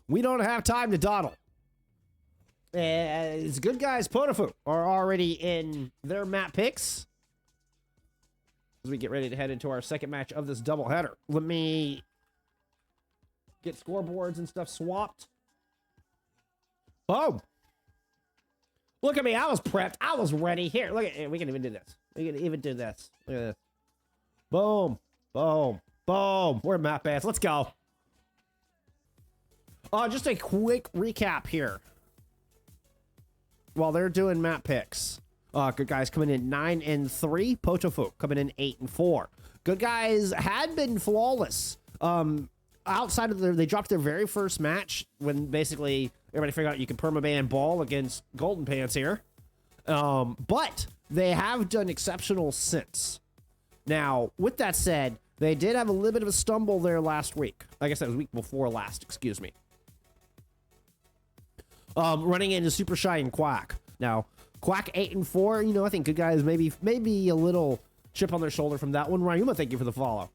We don't have time to dawdle. As good guys, Potofu are already in their map picks. As we get ready to head into our second match of this doubleheader. Let me get scoreboards and stuff swapped. Boom. Look at me. I was prepped. I was ready. Here, look at it. We can even do this. We can even do this. Look at this. Boom. Boom. Boom. We're map ass. Let's go. Just a quick recap here. While they're doing map picks. Good guys coming in 9-3. Potofu coming in 8-4. Good guys had been flawless. Outside of they dropped their very first match when basically everybody figured out you can permaban ball against Golden Pants here. But they have done exceptional since. Now, with that said, they did have a little bit of a stumble there last week. I guess that was week before last, excuse me. Running into Super Shy and Quack. Now, Quack 8-4, you know, I think good guys maybe a little chip on their shoulder from that one. Ryuma, thank you for the follow.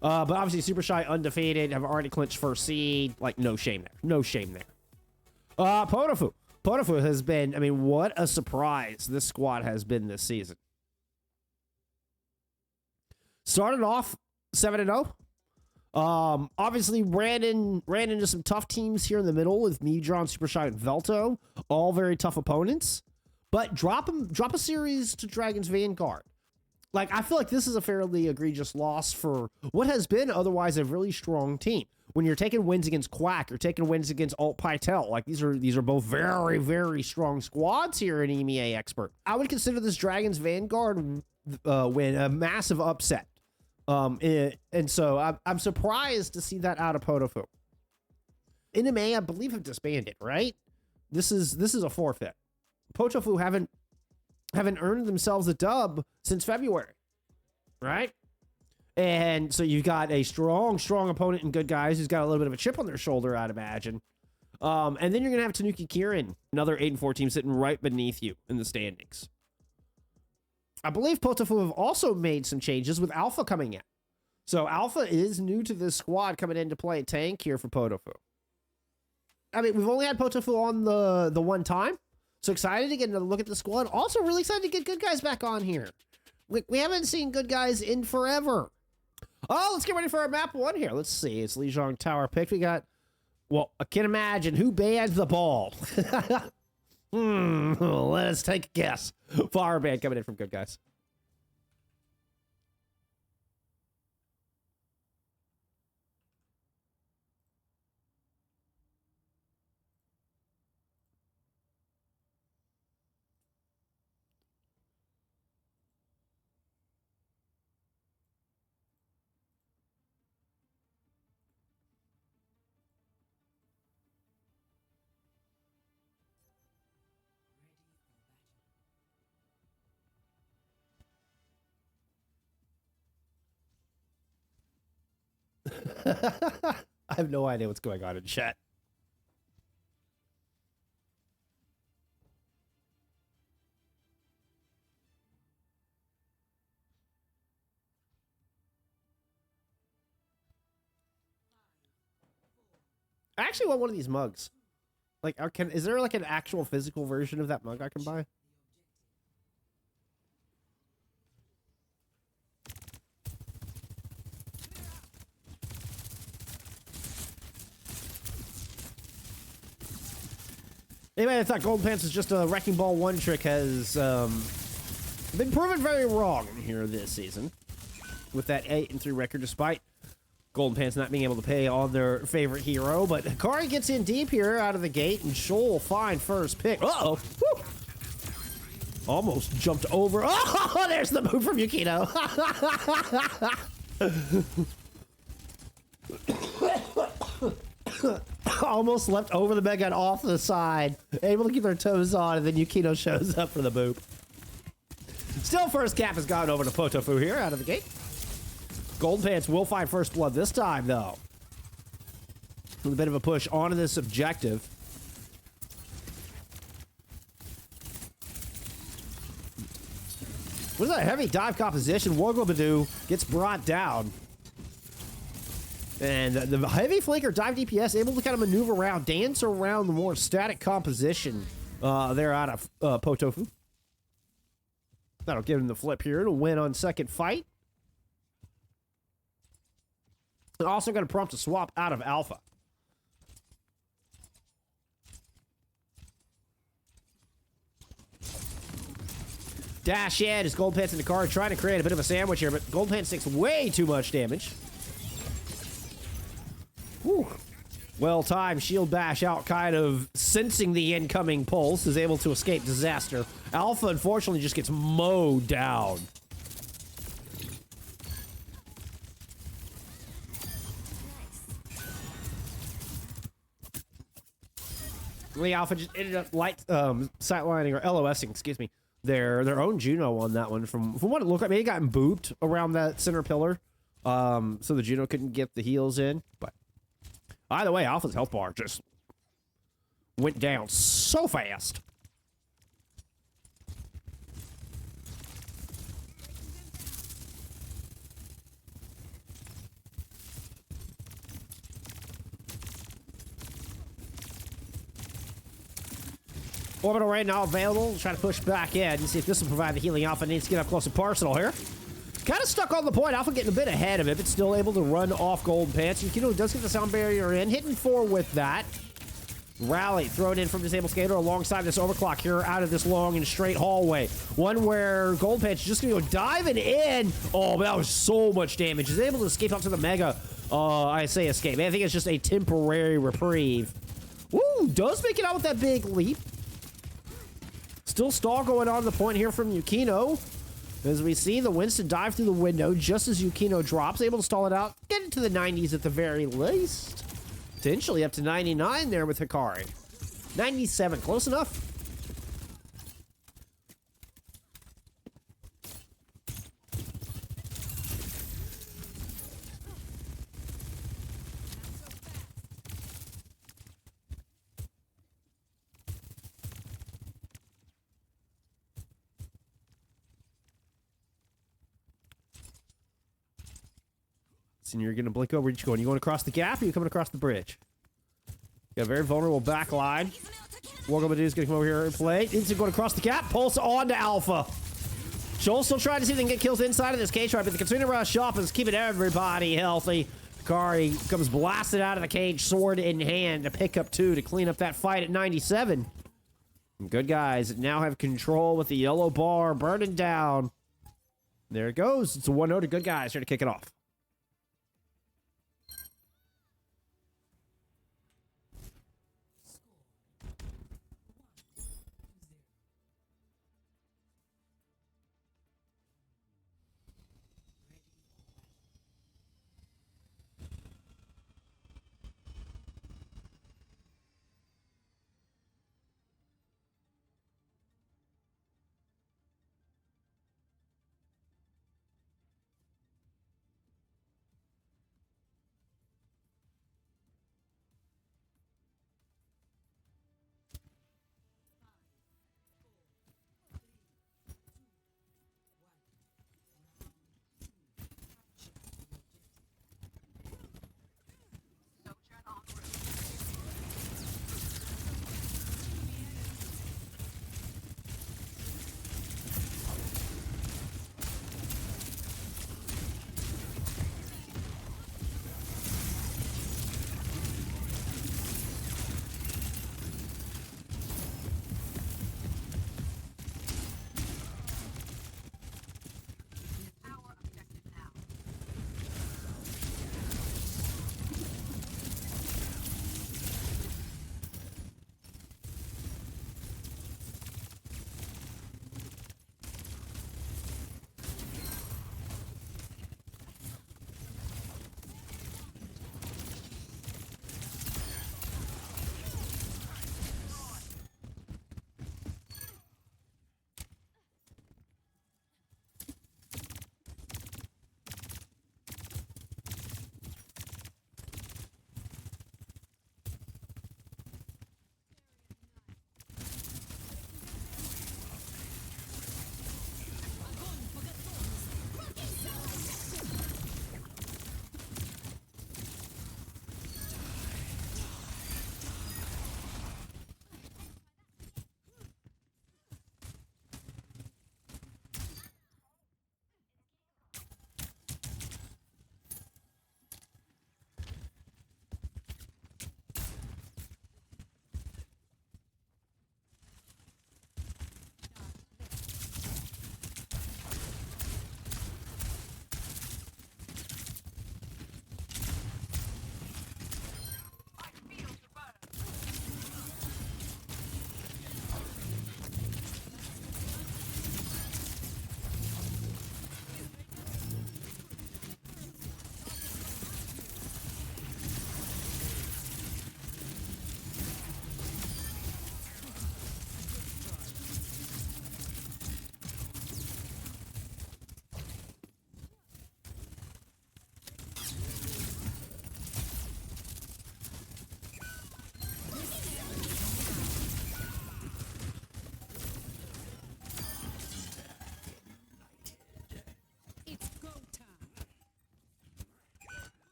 But obviously Super Shy undefeated, have already clinched first seed. Like, no shame there. No shame there. Potofu. Potofu has been, I mean, what a surprise this squad has been this season. Started off 7-0. Obviously ran into some tough teams here in the middle with Meavedron, Super Shy, and Velto. All very tough opponents. But drop a series to Dragon's Vanguard. Like, I feel like this is a fairly egregious loss for what has been otherwise a really strong team. When you're taking wins against Quack, you're taking wins against Alt Pytel. Like, these are both very, very strong squads here in EMEA Expert. I would consider this Dragon's Vanguard win a massive upset. And so I'm surprised to see that out of Potofu. EMEA, I believe, have disbanded, right? This is a forfeit. Potofu haven't earned themselves a dub since February, right? And so you've got a strong opponent in good guys who's got a little bit of a chip on their shoulder, I'd imagine. And then you're gonna have Tanuki Kirin, another 8-4 team sitting right beneath you in the standings. I believe Potofu have also made some changes with Alpha coming in. So Alpha is new to this squad coming in to play tank here for Potofu. I mean, we've only had Potofu on the one time. So excited to get another look at the squad. Also really excited to get good guys back on here. We haven't seen good guys in forever. Oh, let's get ready for our map one here. Let's see. It's Lijiang Tower picked. We got, well, I can imagine who bans the ball. Let's take a guess. Fire band coming in from good guys. I have no idea what's going on in chat. I actually want one of these mugs. Like, is there like an actual physical version of that mug I can buy? Anybody that thought Golden Pants is just a Wrecking Ball one trick has been proven very wrong here this season. With that 8-3 record, despite Golden Pants not being able to pay on their favorite hero. But Hikari gets in deep here out of the gate, and Shoal will find first pick. Uh-oh. Woo. Almost jumped over. Oh, there's the move from Yukino. Almost leapt over the Mega and off the side. Able to keep their toes on, and then Yukino shows up for the boop. Still, first cap has gone over to Potofu here out of the gate. Golden Pants will find first blood this time, though. With a bit of a push onto this objective. With a heavy dive composition, Warglebadoo gets brought down. And the heavy flanker dive DPS able to kind of maneuver around, dance around the more static composition there out of Potofu. That'll give him the flip here to win on second fight. And also going to prompt a swap out of Alpha. Dash in as Gold Pants in the car trying to create a bit of a sandwich here, but Gold Pants takes way too much damage. Whew. Well-timed shield bash out, kind of sensing the incoming pulse, is able to escape disaster. Alpha, unfortunately, just gets mowed down. The Alpha just ended up sightlining or LOSing, excuse me, their own Juno on that one. From what it looked like, maybe it got booped around that center pillar, so the Juno couldn't get the heals in. But either way, Alpha's health bar just went down so fast. Orbital right now available. Try to push back in and see if this will provide the healing. Alpha needs to get up close and personal here. Kind of stuck on the point. Alpha getting a bit ahead of it, but still able to run off Golden Pants. Yukino does get the sound barrier in. Hitting 4 with that. Rally thrown in from Disabled Skater alongside this overclock here out of this long and straight hallway. One where Golden Pants is just going to go diving in. Oh, but that was so much damage. He's able to escape up to the Mega. I say escape. I think it's just a temporary reprieve. Woo, does make it out with that big leap. Still stall going on the point here from Yukino. As we see the Winston dive through the window just as Yukino drops, able to stall it out, get into the 90s at the very least. Potentially up to 99 there with Hikari. 97, close enough. And you're going to blink over each going. You going across the gap or you coming across the bridge? Got a very vulnerable back line. Wargo is going to come over here and play. Instant going across the gap. Pulse on to Alpha. Joel's still trying to see if they can get kills inside of this cage right, but the Katsuna Rush up is keeping everybody healthy. Kari comes blasted out of the cage, sword in hand, to pick up 2 to clean up that fight at 97. Good guys now have control with the yellow bar burning down. There it goes. It's a 1-0 to good guys here to kick it off.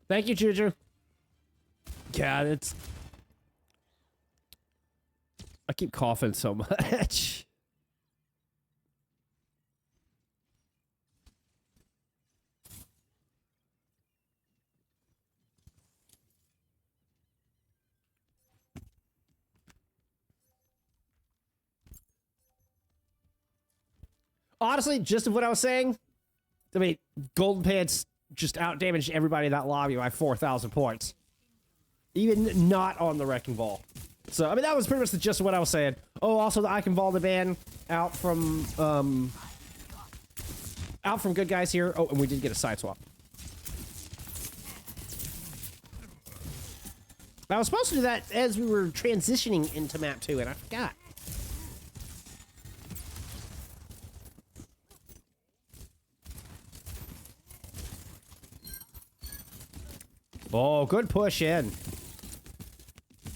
Thank you, Juju. God, it's... I keep coughing so much. Honestly, just of what I was saying, I mean, Golden Pants just out-damaged everybody in that lobby by 4,000 points. Even not on the Wrecking Ball. So, I mean, that was pretty much the gist of what I was saying. Oh, also the Icon Ball, the ban out from good guys here. Oh, and we did get a side swap. I was supposed to do that as we were transitioning into map 2, and I forgot. Oh, good push in.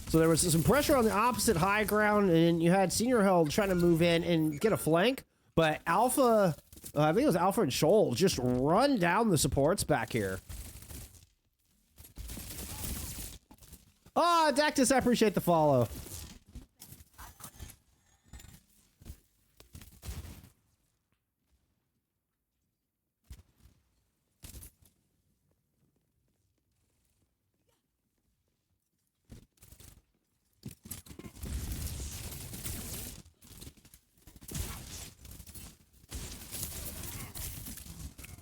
So there was some pressure on the opposite high ground, and you had Senior Held trying to move in and get a flank, but Alpha, I think it was Alpha and Shoal, just run down the supports back here. Oh, Dactus, I appreciate the follow.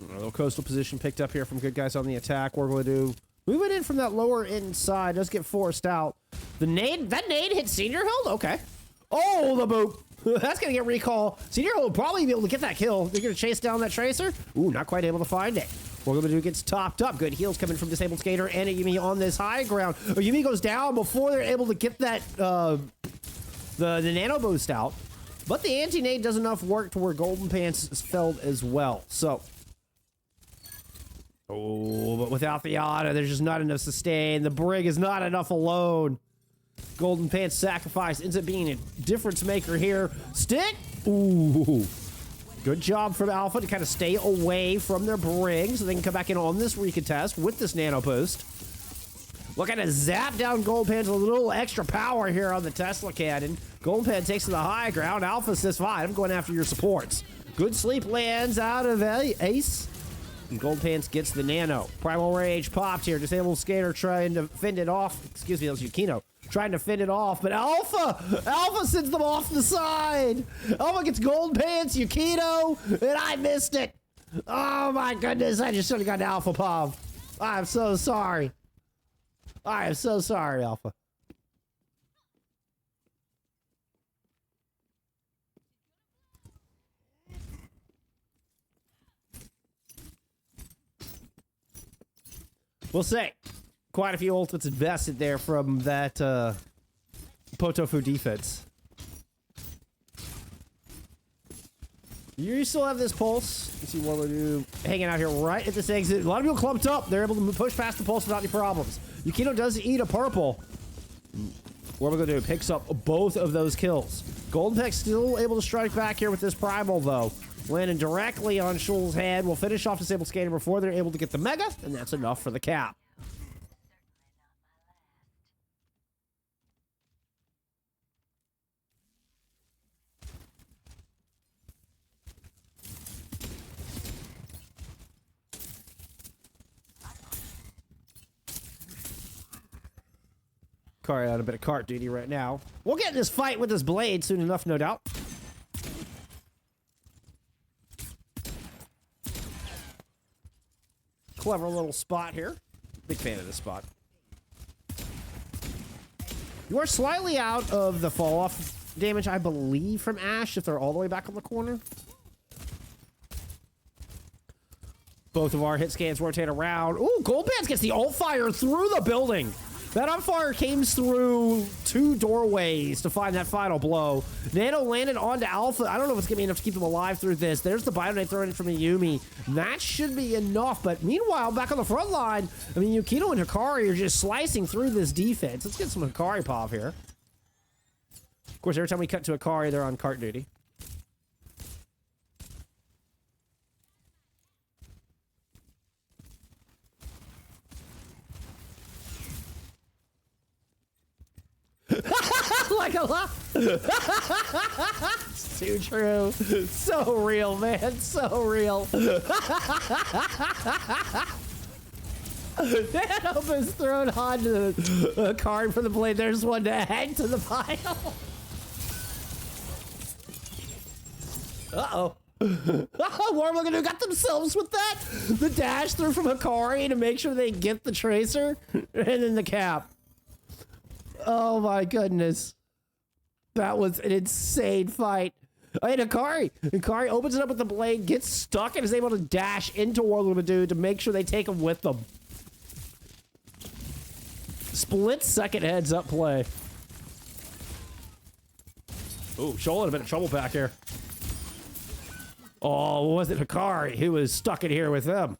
A little coastal position picked up here from good guys on the attack. We're going to do... Moving in from that lower inside. Does get forced out. The nade... That nade hit Senior Held? Okay. Oh, the boot. That's going to get recall. Senior Held will probably be able to get that kill. They're going to chase down that Tracer. Ooh, not quite able to find it. What we're going to do gets topped up. Good heals coming from Disabled Skater and Yumi on this high ground. Yumi goes down before they're able to get that... the nano boost out. But the anti-nade does enough work to where Golden Pants is felled as well. So... Oh, but without the auto, there's just not enough sustain. The Brig is not enough alone. Golden Pants sacrifice ends up being a difference maker here. Stick! Ooh. Good job from Alpha to kind of stay away from their Brig so they can come back in on this recontest with this nano boost. Looking to zap down Golden Pants with a little extra power here on the Tesla cannon. Golden Pants takes to the high ground. Alpha says, fine, I'm going after your supports. Good sleep lands out of Ace. And Gold Pants gets the nano. Primal Rage popped here. Disabled Skater trying to fend it off. Excuse me, that was Yukino. Trying to fend it off, but Alpha sends them off the side! Alpha gets Gold Pants, Yukino, and I missed it! Oh my goodness, I just should have gotten Alpha Pov. I'm so sorry. I am so sorry, Alpha. We'll say, quite a few ultimates invested there from that Potofu defense. You still have this pulse. Let's see what we'll do. Hanging out here right at this exit. A lot of people clumped up. They're able to push past the pulse without any problems. Yukino does eat a purple. What we're going to do, picks up both of those kills. Golden Peck still able to strike back here with this primal, though. Landing directly on Shoal's head. We'll finish off Disabled Skater before they're able to get the Mega, and that's enough for the cap. Carry out a bit of cart duty right now. We'll get in this fight with this blade soon enough, no doubt. Clever little spot here. Big fan of this spot. You are slightly out of the fall off damage, I believe, from Ash if they're all the way back on the corner. Both of our hit scans rotate around. Ooh, Gold Pants gets the ult fire through the building. That ult fire came through 2 doorways to find that final blow. Nano landed onto Alpha. I don't know if it's going to be enough to keep them alive through this. There's the Bionite thrown in from Ayumi. That should be enough. But meanwhile, back on the front line, I mean, Yukino and Hikari are just slicing through this defense. Let's get some Hikari pop here. Of course, every time we cut to Hikari, they're on cart duty. Like a lot. It's too true. So real, man. So real. That was thrown onto the card for the blade. There's one to hang to the pile. Uh-oh. Warmongadu got themselves with that. The dash through from Hikari to make sure they get the tracer. And then the cap. Oh my goodness. That was an insane fight. And Hikari opens it up with the blade, gets stuck, and is able to dash into Warmongadu to make sure they take him with them. Split second heads up play. Ooh, Shoal in a bit of trouble back here. Oh, was it Hikari who was stuck in here with them?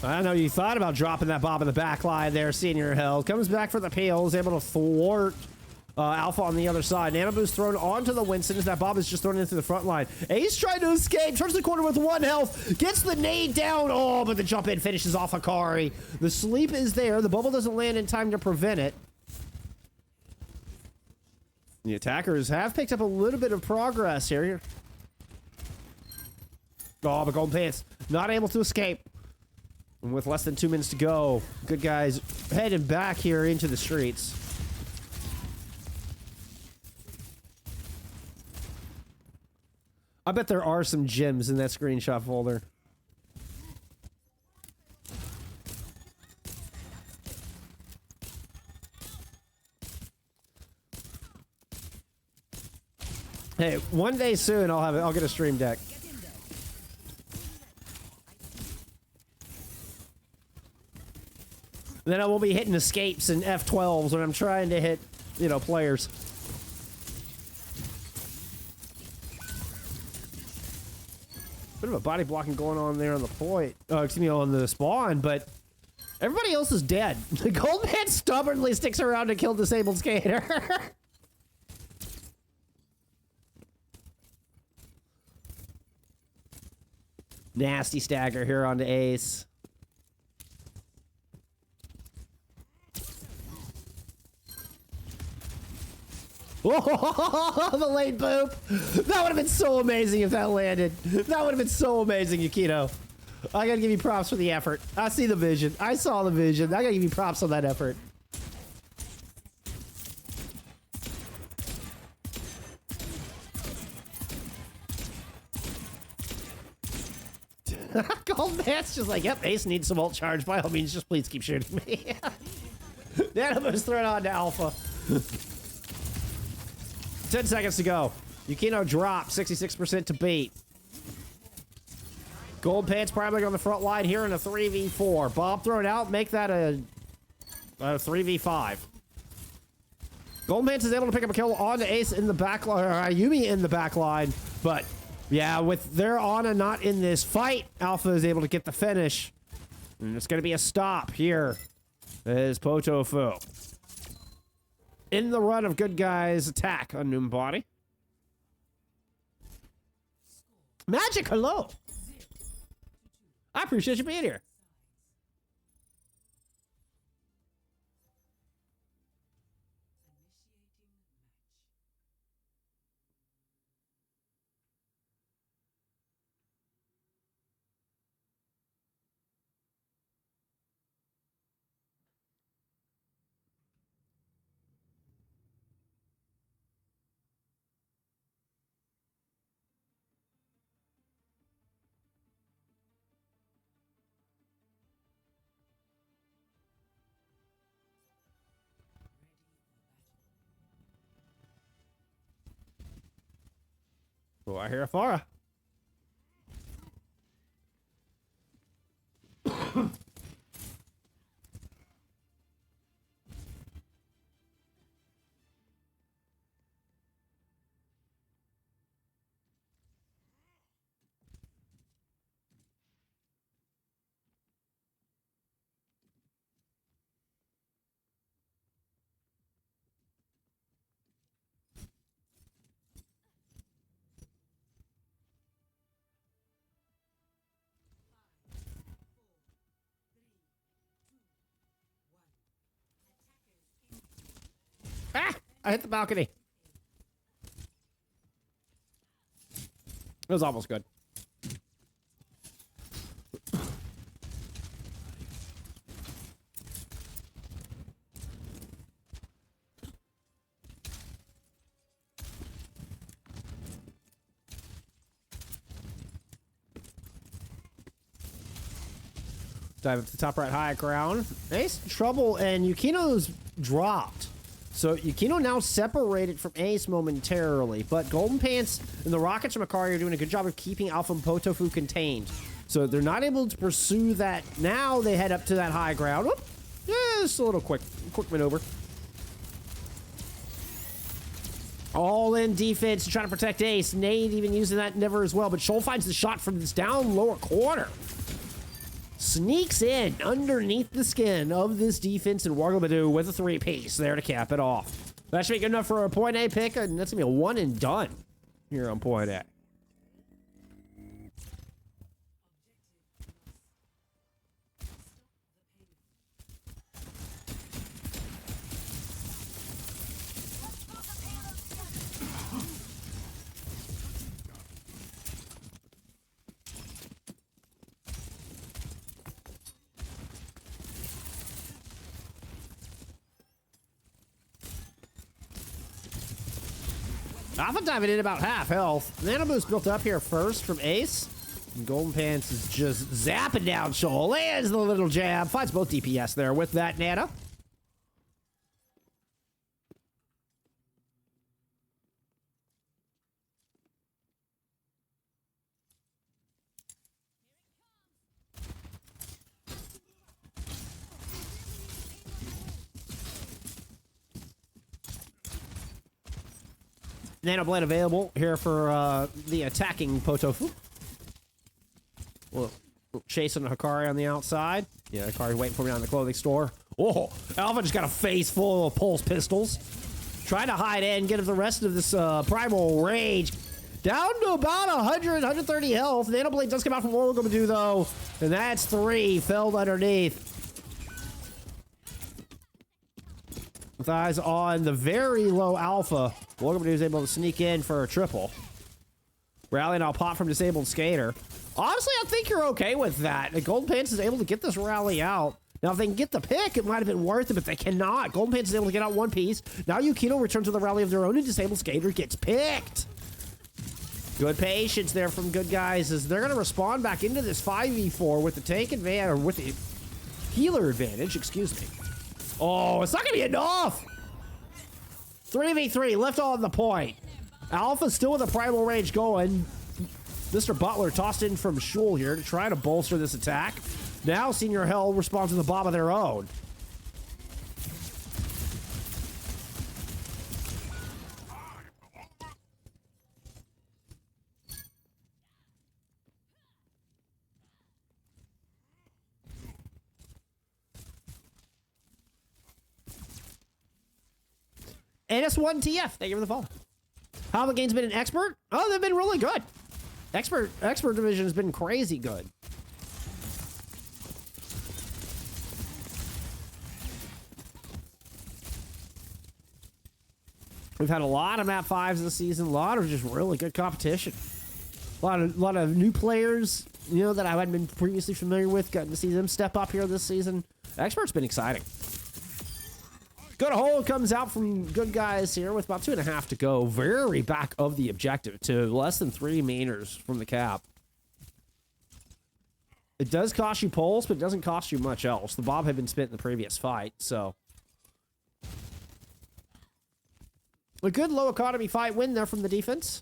I know you thought about dropping that bomb in the back line there, Senior Hill. Comes back for the peel, is able to thwart Alpha on the other side. Nano boost thrown onto the Winston as that bomb is just thrown into the front line. Ace trying to escape, turns the corner with 1 health, gets the nade down. Oh, but the jump in finishes off Hikari. The sleep is there. The bubble doesn't land in time to prevent it. The attackers have picked up a little bit of progress here. Oh, but Golden Pants not able to escape. And with less than 2 minutes to go, good guys heading back here into the streets. I bet there are some gems in that screenshot folder. Hey, one day soon I'll get a stream deck. Then I won't be hitting escapes and F12s when I'm trying to hit, you know, players. Bit of a body blocking going on there on the point. Excuse me, on the spawn, but everybody else is dead. The Gold Man stubbornly sticks around to kill Disabled Skater. Nasty stagger here onto Ace. Oh, the late boop. That would have been so amazing if that landed. That would have been so amazing, Yukino. I gotta give you props for the effort. I see the vision. I saw the vision. I gotta give you props on that effort. Gold Man's just like, yep, Ace needs some ult charge. By all means, just please keep shooting me. Nanobo's thrown on to Alpha. 10 seconds to go. Yukino dropped 66% to beat. Gold Pants primarily on the front line here in a 3v4. Bomb thrown out, make that a 3v5. Gold Pants is able to pick up a kill on the Ace in the back line, or Ayumi in the back line, but yeah, with their Ana not in this fight, Alpha is able to get the finish. And it's going to be a stop here as Potofu. In the run of good guys attack on Numbani. Magic, hello. I appreciate you being here. Oh, I hear a Farah. Ah! I hit the balcony. It was almost good. Dive up to the top right high ground. Ace trouble, and Yukino's dropped. So Yukino now separated from Ace momentarily, but Golden Pants and the Rockets from Akari are doing a good job of keeping Alpha and Potofu contained. So they're not able to pursue that. Now they head up to that high ground. Whoop. Yeah, just a little quick maneuver. All in defense to try to protect Ace. Nade even using that never as well, but Shoal finds the shot from this down lower corner. Sneaks in underneath the skin of this defense, and Wargabadoo with a 3-piece there to cap it off. That should be good enough for a point A pick, and that's gonna be a one and done here on point A. Alpha diving in about half health. Nano boost built up here first from Ace. And Golden Pants is just zapping down Shoal. Lands the little jab. Fights both DPS there with that Nano. Nano Blade available here for the attacking Potofu. We'll chasing Hikari on the outside. Yeah, Hikari waiting for me on the clothing store. Oh, Alpha just got a face full of pulse pistols. Trying to hide in, get the rest of this primal rage. Down to about 100, 130 health. Nano Blade does come out from Wargabadoo though. And that's 3 felled underneath. With eyes on the very low Alpha, Wargabadoo is able to sneak in for a triple. Rally now pop from Disabled Skater. Honestly, I think you're okay with that. Golden Pants is able to get this rally out. Now, if they can get the pick, it might have been worth it, but they cannot. Golden Pants is able to get out one piece. Now Yukino returns to the rally of their own, and Disabled Skater gets picked. Good patience there from good guys, as they're going to respond back into this 5v4 with the tank advantage, or with the healer advantage, excuse me. Oh, it's not going to be enough. 3v3, left on the point. Alpha still with a primal rage going. Mr. Butler tossed in from Shul here to try to bolster this attack. Now Senior Hell responds with a bomb of their own. NS1TF, thank you for the follow. How the game's been an expert? Oh, they've been really good. Expert division has been crazy good. We've had a lot of map 5s this season, a lot of just really good competition. A lot of new players, you know, that I hadn't been previously familiar with, gotten to see them step up here this season. Expert's been exciting. Good hold comes out from good guys here with about 2.5 to go. Very back of the objective to less than 3 meters from the cap. It does cost you pulse, but it doesn't cost you much else. The bomb had been spent in the previous fight, so. A good low economy fight win there from the defense.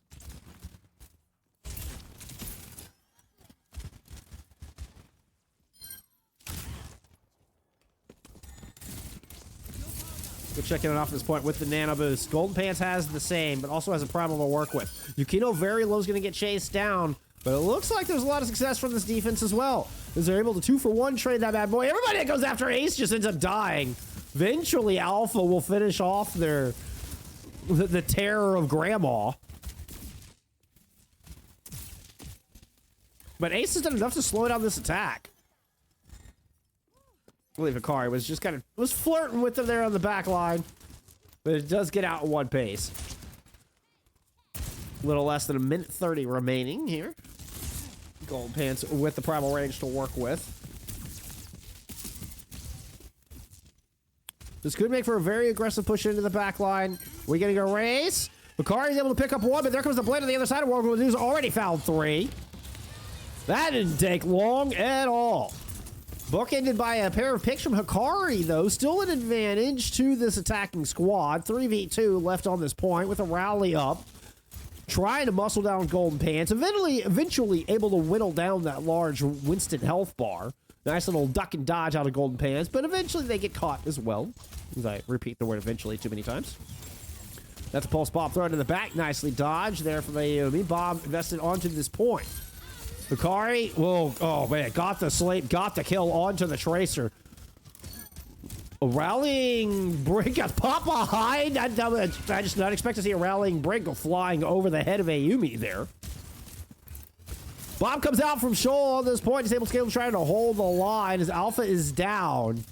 We're checking it off at this point with the nano boost. Golden Pants has the same, but also has a primal to work with. Yukino very low is going to get chased down, but it looks like there's a lot of success from this defense as well, as they're able to 2-for-1 trade that bad boy. Everybody that goes after Ace just ends up dying. Eventually, Alpha will finish off their the terror of Grandma. But Ace has done enough to slow down this attack. I believe Hikari was just kind of flirting with them there on the back line. But it does get out in one pace. A little less than a minute 30 remaining here. Golden Pants with the primal range to work with. This could make for a very aggressive push into the back line. We're getting a race. Macari's able to pick up one, but there comes the blade on the other side of World War II's already fouled 3. That didn't take long at all. Bookended by a pair of picks from Hikari, though. Still an advantage to this attacking squad. 3v2 left on this point with a rally up. Trying to muscle down Golden Pants. Eventually able to whittle down that large Winston health bar. Nice little duck and dodge out of Golden Pants, but eventually they get caught as well. As I repeat the word eventually too many times. That's a pulse bomb thrown to the back. Nicely dodged there from AOME. Bomb invested onto this point. Hikari, whoa, oh man, got the sleep, got the kill onto the Tracer. A rallying Brink got popped behind. I just not expect to see a rallying Brink go flying over the head of Ayumi there. Bomb comes out from Shoal on this point. Disabled Scale trying to hold the line as Alpha is down.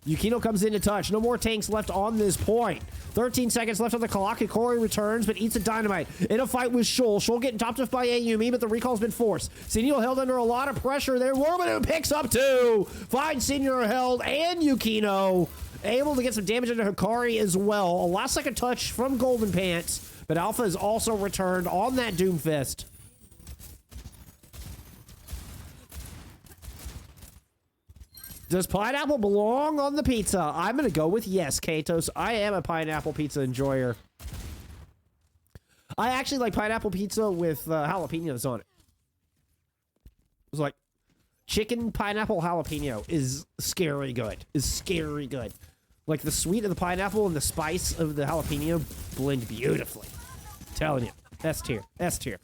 Yukino comes in to touch. No more tanks left on this point. 13 seconds left on the clock. Hikari returns, but eats a dynamite. In a fight with Shoal. Shoal getting topped off by Ayumi, but the recall's been forced. Senior held under a lot of pressure there. Warmanu picks up 2. Finds Senior held and Yukino. Able to get some damage into Hikari as well. A last second touch from Golden Pants, but Alpha is also returned on that Doomfist. Does pineapple belong on the pizza? I'm going to go with yes, Katos. I am a pineapple pizza enjoyer. I actually like pineapple pizza with jalapenos on it. It's like chicken pineapple jalapeno is scary good. Is scary good. Like the sweet of the pineapple and the spice of the jalapeno blend beautifully. I'm telling you. S tier. S tier.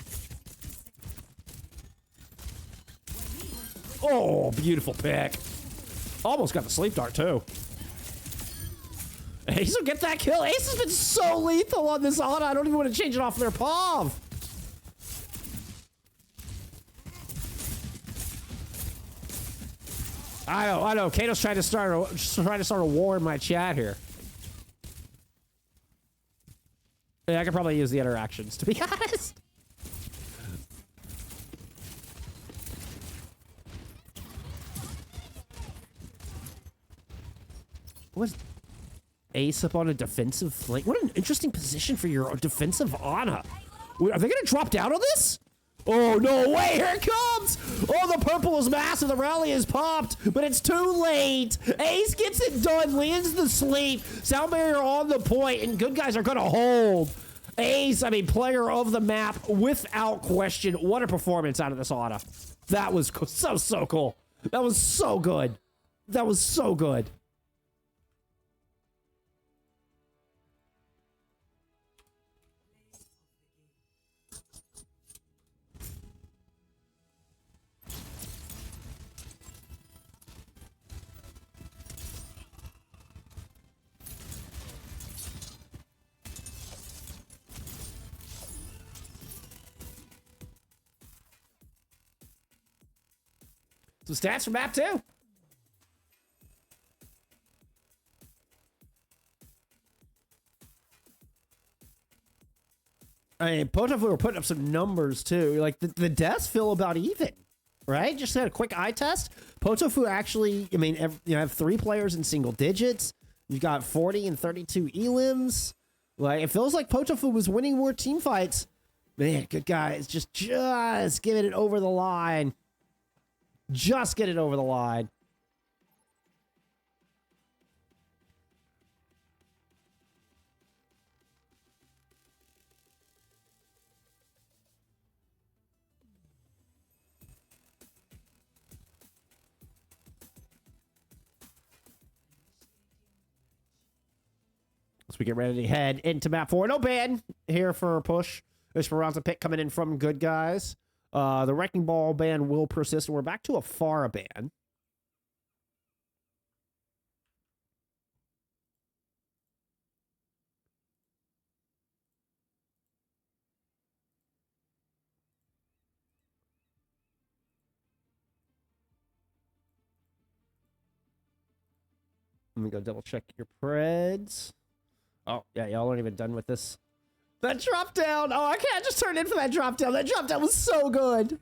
Oh, beautiful pick. Almost got the sleep dart, too. Ace will get that kill. Ace has been so lethal on this Ana. I don't even want to change it off their POV. I know. Kato's trying to start a war in my chat here. Yeah, I could probably use the interactions, to be honest. Was Ace up on a defensive flank? What an interesting position for your defensive Ana. Are they going to drop down on this? Oh, no way. Here it comes. Oh, the purple is massive. The rally is popped, but it's too late. Ace gets it done, lands the sleep. Sound barrier on the point, and good guys are going to hold. Ace, I mean, player of the map without question. What a performance out of this Ana. That was so cool. That was so good. That was so good. Some stats from map 2. I mean, Potofu were putting up some numbers too. Like the deaths feel about even, right? Just had a quick eye test. Potofu actually, I mean, you have 3 players in single digits. You've got 40 and 32 elims. Like it feels like Potofu was winning more team fights. Man, good guys, just giving it over the line. Just get it over the line. As we get ready to head into map 4. No ban here for a push. Esperanca pick coming in from good guys. The Wrecking Ball ban will persist, and we're back to a Pharah ban. Let me go double check your preds. Oh, yeah, y'all aren't even done with this. That drop down. Oh, I can't just turn in for that drop down. That drop down was so good.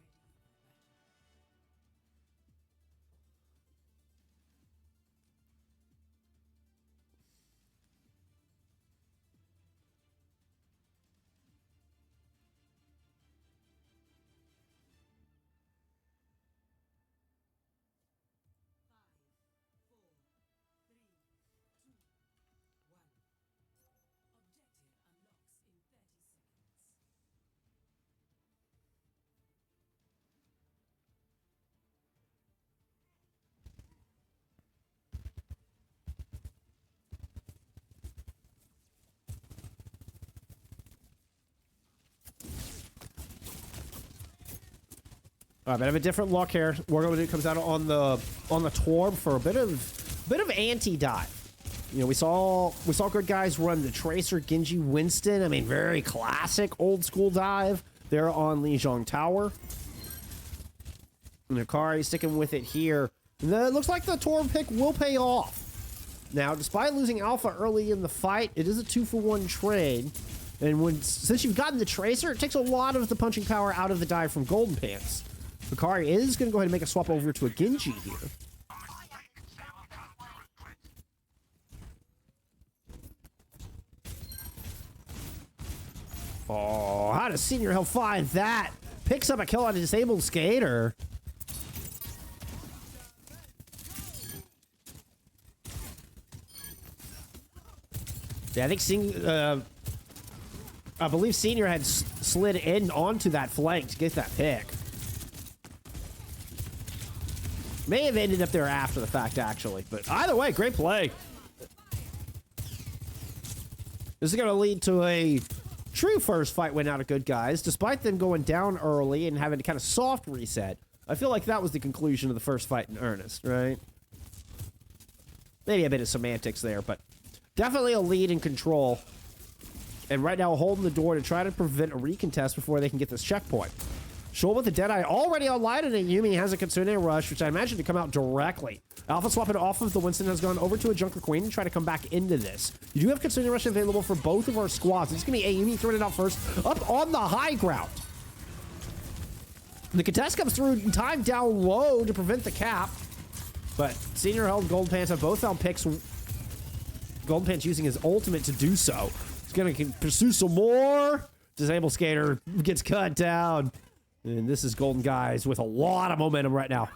All right, but I have a different look here. We're going to do comes out on the Torb for a bit of anti-dive. You know, we saw good guys run the Tracer, Genji, Winston. I mean, very classic old school dive there on Lijiang Tower. And Akari sticking with it here. And then it looks like the Torb pick will pay off. Now, despite losing Alpha early in the fight, it is a 2-for-1 trade. And since you've gotten the Tracer, it takes a lot of the punching power out of the dive from Golden Pants. Akari is going to go ahead and make a swap over to a Genji here. Oh, how does Senior Hill find that? Picks up a kill on a disabled skater. Yeah, I think I believe Senior had slid in onto that flank to get that pick. May have ended up there after the fact, actually. But either way, great play. This is going to lead to a true first fight win out of good guys. Despite them going down early and having to kind of soft reset, I feel like that was the conclusion of the first fight in earnest, right? Maybe a bit of semantics there, but definitely a lead in control. And right now holding the door to try to prevent a recontest before they can get this checkpoint. Shoal with the Deadeye already online, and Yumi has a Kitsune Rush, which I imagine to come out directly. Alpha swapping off of the Winston has gone over to a Junker Queen and try to come back into this. You do have Kitsune Rush available for both of our squads. It's going to be Yumi throwing it out first, up on the high ground. The contest comes through in time down low to prevent the cap, but Senior held Golden Pants have both found picks. Golden Pants using his ultimate to do so. He's going to pursue some more. Disabled Skater gets cut down. And this is Golden Guys with a lot of momentum right now.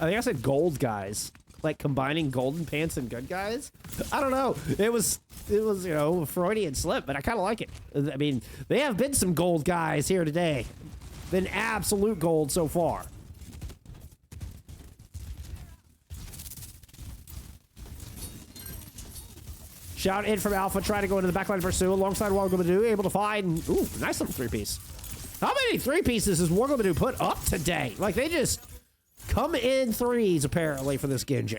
I think I said Gold Guys. Like combining Golden Pants and Good Guys? I don't know. It was you know, a Freudian slip, but I kind of like it. I mean, they have been some Gold Guys here today. Been absolute gold so far. Shout in from Alpha, trying to go into the backline to pursue alongside Wargomadu, able to find. Ooh, nice little three-piece. How many three-pieces has Wargomadu put up today? Like, they just come in threes, apparently, for this Genji.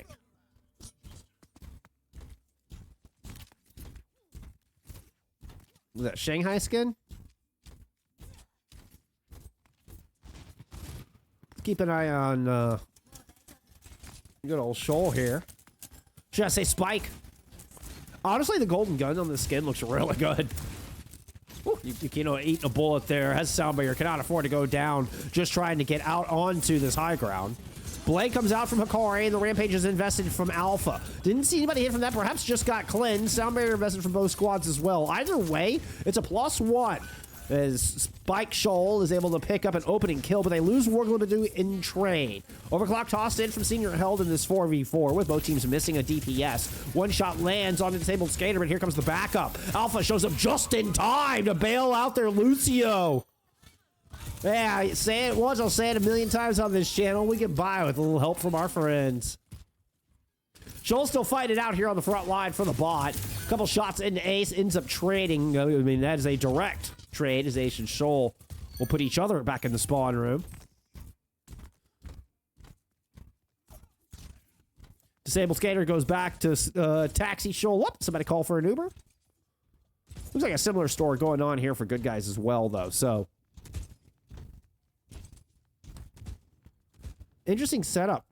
Was that Shanghai skin? Keep an eye on good old Shoal here. Should I say Spike? Honestly, the golden gun on this skin looks really good. Ooh, you know, eating a bullet there. Has Soundbarrier, cannot afford to go down. Just trying to get out onto this high ground. Blade comes out from Hikari, and the Rampage is invested from Alpha. Didn't see anybody hit from that. Perhaps just got cleansed. Soundbarrier invested from both squads as well. Either way, it's a +1. As Spike Shoal is able to pick up an opening kill, but they lose Wargomadu in trade. Overclock tossed in from Senior held in this 4v4 with both teams missing a DPS. One shot lands on a disabled skater, but here comes the backup. Alpha shows up just in time to bail out their Lucio. Yeah, I say it once, I'll say it a million times on this channel. We get by with a little help from our friends. Shoal's still fighting it out here on the front line for the bot. A couple shots into Ace, ends up trading. I mean, that is a direct trade as Ace and Shoal will put each other back in the spawn room. Disabled Skater goes back to taxi Shoal up. Somebody call for an Uber. Looks like a similar story going on here for good guys as well, though. So, interesting setup.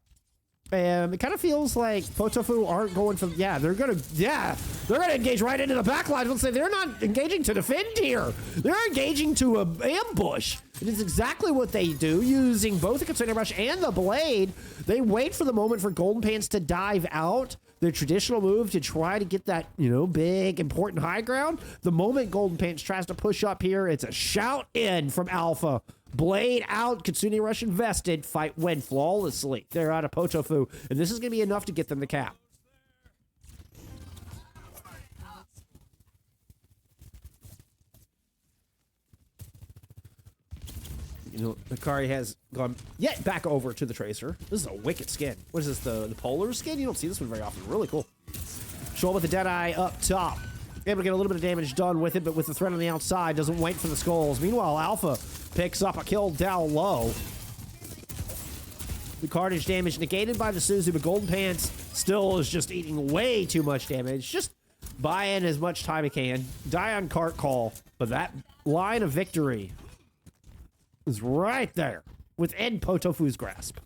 It kind of feels like Potofu aren't going for, they're gonna engage right into the back line. Let's say they're not engaging to defend here. They're engaging to ambush. It is exactly what they do, using both the Kitsune Rush and the Blade. They wait for the moment for Golden Pants to dive out. Their traditional move to try to get that, big, important high ground. The moment Golden Pants tries to push up here, it's a shout in from Alpha. Blade out, Kitsune Rush invested, fight win flawlessly. They're out of Potofu, and this is going to be enough to get them the cap. Hikari has gone yet back over to the Tracer. This is a wicked skin. What is this, the Polar skin? You don't see this one very often. Really cool. Shoal with the Deadeye up top. Able to get a little bit of damage done with it, but with the threat on the outside, doesn't wait for the skulls. Meanwhile, Alpha picks up a kill down low. The Carnage damage negated by the Suzu, but Golden Pants still is just eating way too much damage. Just buy in as much time he can. Die on cart call. But that line of victory is right there within Potofu's grasp.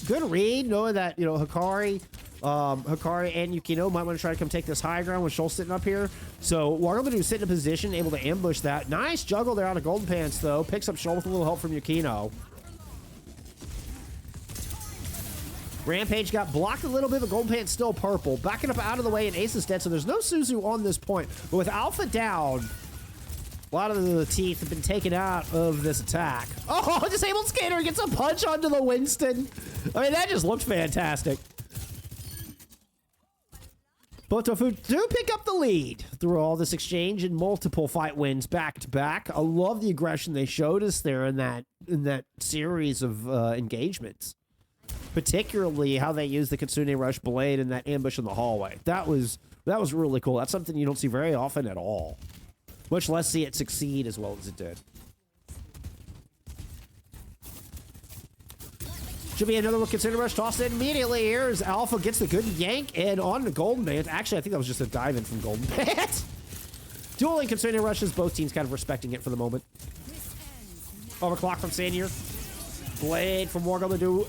Good read, knowing that, Hikari and Yukino might want to try to come take this high ground with Shoal sitting up here. So what I'm going to do is sit in a position, able to ambush that. Nice juggle there out of Golden Pants, though. Picks up Shoal with a little help from Yukino. Rampage got blocked a little bit, but Golden Pants still purple. Backing up out of the way, and Ace is dead, so there's no Suzu on this point. But with Alpha down, a lot of the teeth have been taken out of this attack. Oh, Disabled Skater gets a punch onto the Winston. I mean, that just looked fantastic. Potofu do pick up the lead through all this exchange and multiple fight wins back to back. I love the aggression they showed us there in that series of engagements. Particularly how they used the Kitsune Rush Blade in that ambush in the hallway. That was really cool. That's something you don't see very often at all. Much less see it succeed as well as it did. Should be another Kitsune Rush tossed in immediately here as Alpha gets the good yank and on the Golden Pants. Actually, I think that was just a dive in from Golden Pants. Dueling Kitsune Rushes, both teams kind of respecting it for the moment. Overclock from Sanier. Blade from Morgan to do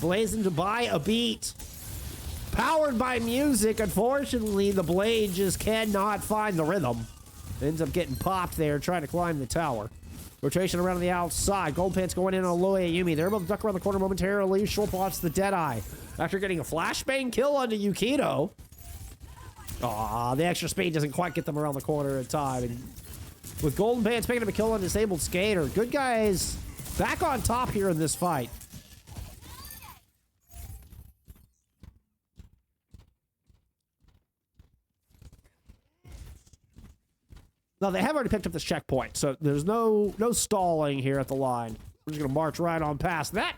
blazing to buy a beat. Powered by music. Unfortunately, the Blade just cannot find the rhythm. Ends up getting popped there trying to climb the tower. Rotation around on the outside. Golden Pants going in on Loe Ayumi. They're able to duck around the corner momentarily. Shoal plots the Deadeye. After getting a flashbang kill onto Yukino. Aw, the extra speed doesn't quite get them around the corner in time. And with Golden Pants picking up a kill on Disabled Skater. Good guys back on top here in this fight. Now, they have already picked up this checkpoint, so there's no stalling here at the line. We're just going to march right on past that.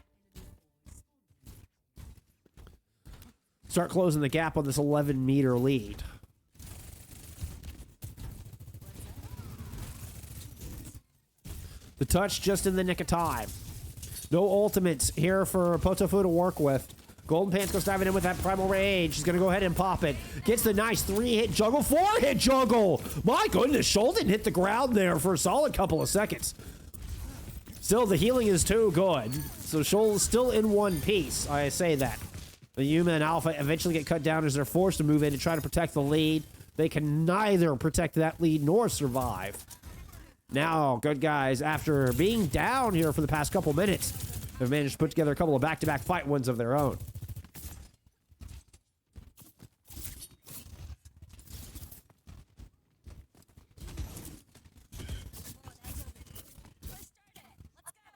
Start closing the gap on this 11-meter lead. The touch just in the nick of time. No ultimates here for Potofu to work with. Golden Pants goes diving in with that Primal Rage. He's going to go ahead and pop it. Gets the nice 3-hit juggle, 4-hit juggle. My goodness, Shoal didn't hit the ground there for a solid couple of seconds. Still, the healing is too good. So Shoal is still in one piece. I say that. The Yuma and Alpha eventually get cut down as they're forced to move in to try to protect the lead. They can neither protect that lead nor survive. Now, good guys, after being down here for the past couple minutes, have managed to put together a couple of back-to-back fight wins of their own.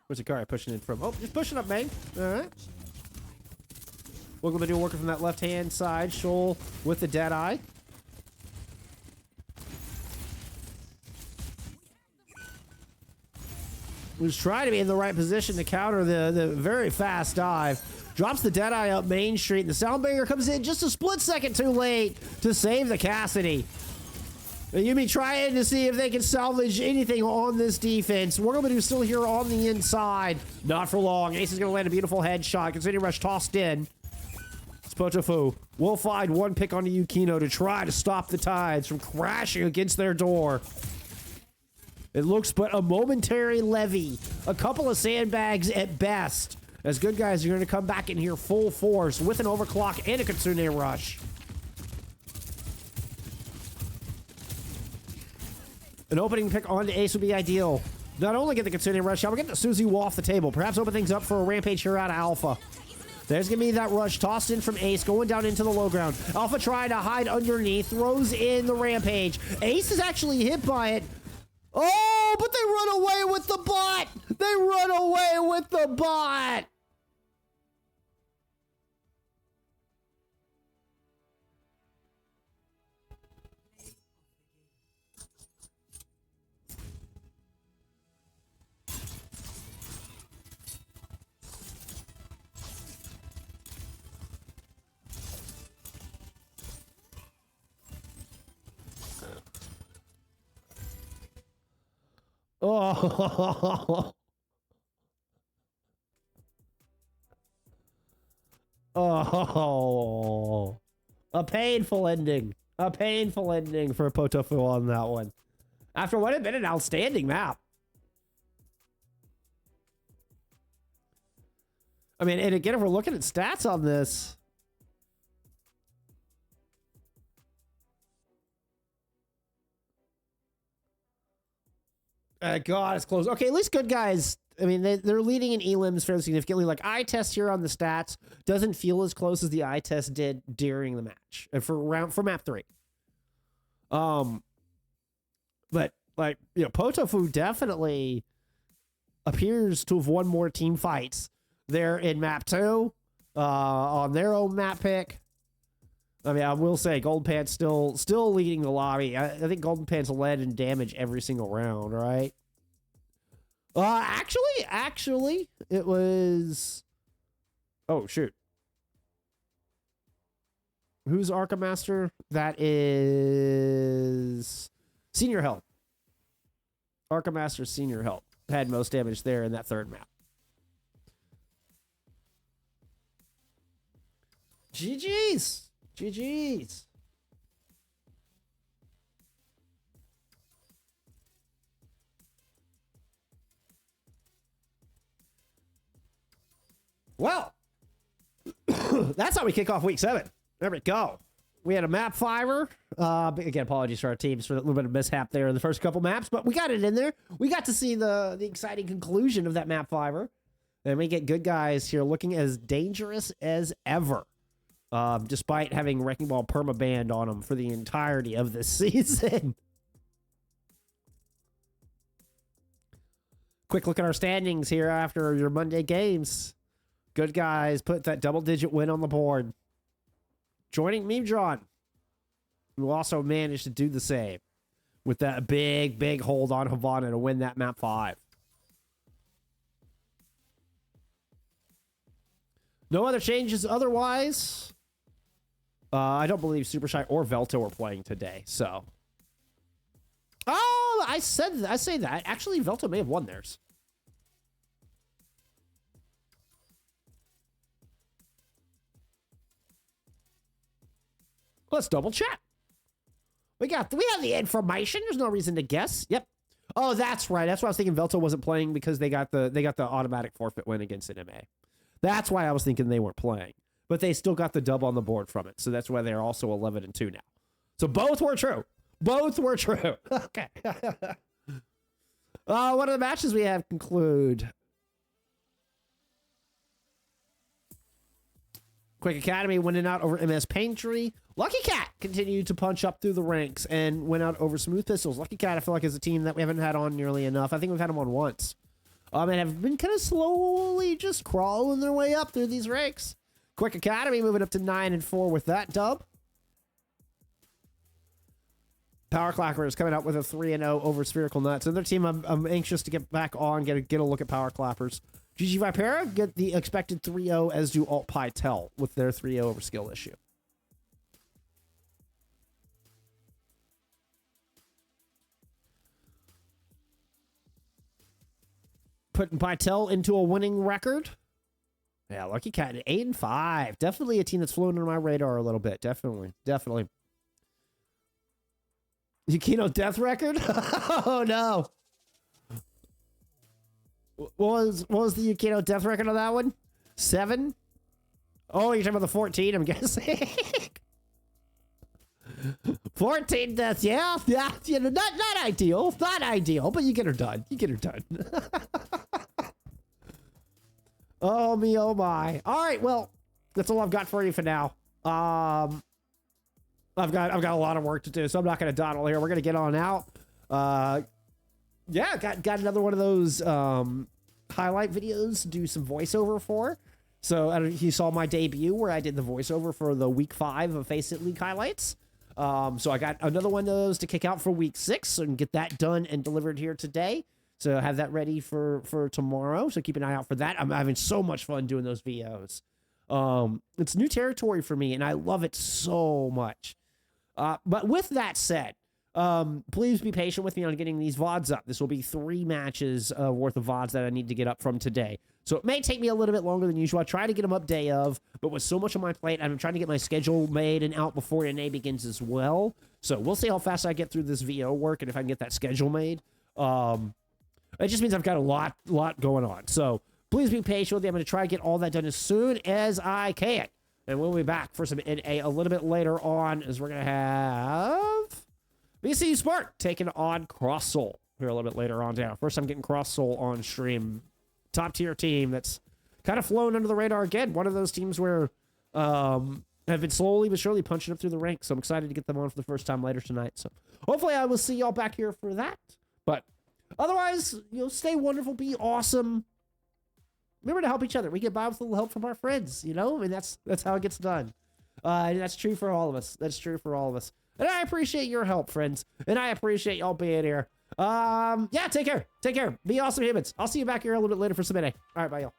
Where's Hikari pushing in from? Oh, just pushing up, man. All right. Welcome to do working from that left-hand side. Shoal with the Deadeye. Was trying to be in the right position to counter the very fast dive. Drops the Deadeye up Main Street. And the Soundbanger comes in just a split second too late to save the Cassidy. Yumi trying to see if they can salvage anything on this defense. Wargoman still here on the inside. Not for long. Ace is going to land a beautiful headshot. Kitsune Rush tossed in. Potofu will find one pick onto Yukino to try to stop the Tides from crashing against their door. It looks but a momentary levy. A couple of sandbags at best. As good guys are going to come back in here full force with an overclock and a Kitsune Rush. An opening pick onto Ace would be ideal. Not only get the Kitsune Rush, we'll get the Suzy Wall off the table. Perhaps open things up for a rampage here out of Alpha. There's going to be that rush tossed in from Ace, going down into the low ground. Alpha trying to hide underneath, throws in the rampage. Ace is actually hit by it. Oh, but they run away with the bot! They run away with the bot! Oh. Oh. A painful ending. A painful ending for Potofu on that one. After what had been an outstanding map. I mean, and again, if we're looking at stats on this, God, it's close. Okay, at least good guys. I mean, they're leading in elims fairly significantly. Like, eye test here on the stats doesn't feel as close as the eye test did during the match for map 3. But like, you know, Potofu definitely appears to have won more team fights there in map 2 on their own map pick. I mean, I will say Golden Pants still leading the lobby. I think Golden Pants led in damage every single round, right? Actually, it was... Oh, shoot. Who's Arca Master? That is... Senior Help. Arca Master Senior Help had most damage there in that third map. GG's! GG's. Well, that's how we kick off week 7. There we go. We had a map 5er. Again, apologies for our teams for a little bit of mishap there in the first couple maps, but we got it in there. We got to see the exciting conclusion of that map 5er. And we get good guys here looking as dangerous as ever. Despite having Wrecking Ball perma-banned on them for the entirety of this season. Quick look at our standings here after your Monday games. Good guys put that double-digit win on the board. Joining Meavedron, who also managed to do the same with that big hold on Havana to win that map 5. No other changes otherwise. I don't believe Super Shy or Velto are playing today, so. Oh, I say that. Actually, Velto may have won theirs. Let's double check. We have the information. There's no reason to guess. Yep. Oh, that's right. That's why I was thinking Velto wasn't playing because they got the automatic forfeit win against EMEA. That's why I was thinking they weren't playing. But they still got the dub on the board from it. So that's why they're also 11-2 now. So both were true. Both were true. Okay. One of the matches we have conclude. Quick Academy winning out over MS Paintree. Lucky Cat continued to punch up through the ranks and went out over Smooth Pistols. Lucky Cat, I feel like, is a team that we haven't had on nearly enough. I think we've had them on once. And have been kind of slowly just crawling their way up through these ranks. Quick Academy moving up to 9-4 with that dub. Power Clappers coming out with a 3-0 over Spherical Nuts. Another team I'm anxious to get back on, get a look at Power Clappers. GG Vipera get the expected 3-0, as do Alt Pytel with their 3-0 over Skill Issue. Putting Pytel into a winning record. Yeah, Lucky Cat at 8-5. Definitely a team that's flown under my radar a little bit. Definitely. Yukino death record? Oh no. What was the Yukino death record on that one? 7? Oh, you're talking about the 14, I'm guessing. 14 deaths, yeah, not ideal, but you get her done. Oh me, oh my. All right, well, that's all I've got for you for now. I've got a lot of work to do, so I'm not gonna dawdle here. We're gonna get on out. Yeah, got another one of those highlight videos to do some voiceover for. So I don't know if you saw my debut where I did the voiceover for the week 5 of FACEIT League highlights. So I got another one of those to kick out for week 6 and get that done and delivered here today. So have that ready for tomorrow. So keep an eye out for that. I'm having so much fun doing those VOs. It's new territory for me and I love it so much. But with that said, please be patient with me on getting these VODs up. This will be 3 matches worth of VODs that I need to get up from today. So it may take me a little bit longer than usual. I try to get them up day of, but with so much on my plate, I'm trying to get my schedule made and out before NA begins as well. So we'll see how fast I get through this VO work and if I can get that schedule made. It just means I've got a lot going on. So please be patient with me. I'm going to try to get all that done as soon as I can. And we'll be back for some NA a little bit later on as we're going to have BC Sport taking on Cross Soul here a little bit later on down. First time getting Cross Soul on stream. Top tier team that's kind of flown under the radar again. One of those teams where have been slowly but surely punching up through the ranks. So I'm excited to get them on for the first time later tonight. So hopefully I will see y'all back here for that. But otherwise, stay wonderful, be awesome. Remember to help each other. We get by with a little help from our friends, I mean, that's how it gets done. And that's true for all of us. And I appreciate your help, friends. And I appreciate y'all being here. Yeah, take care. Be awesome humans. I'll see you back here a little bit later for some NA. All right, bye, y'all.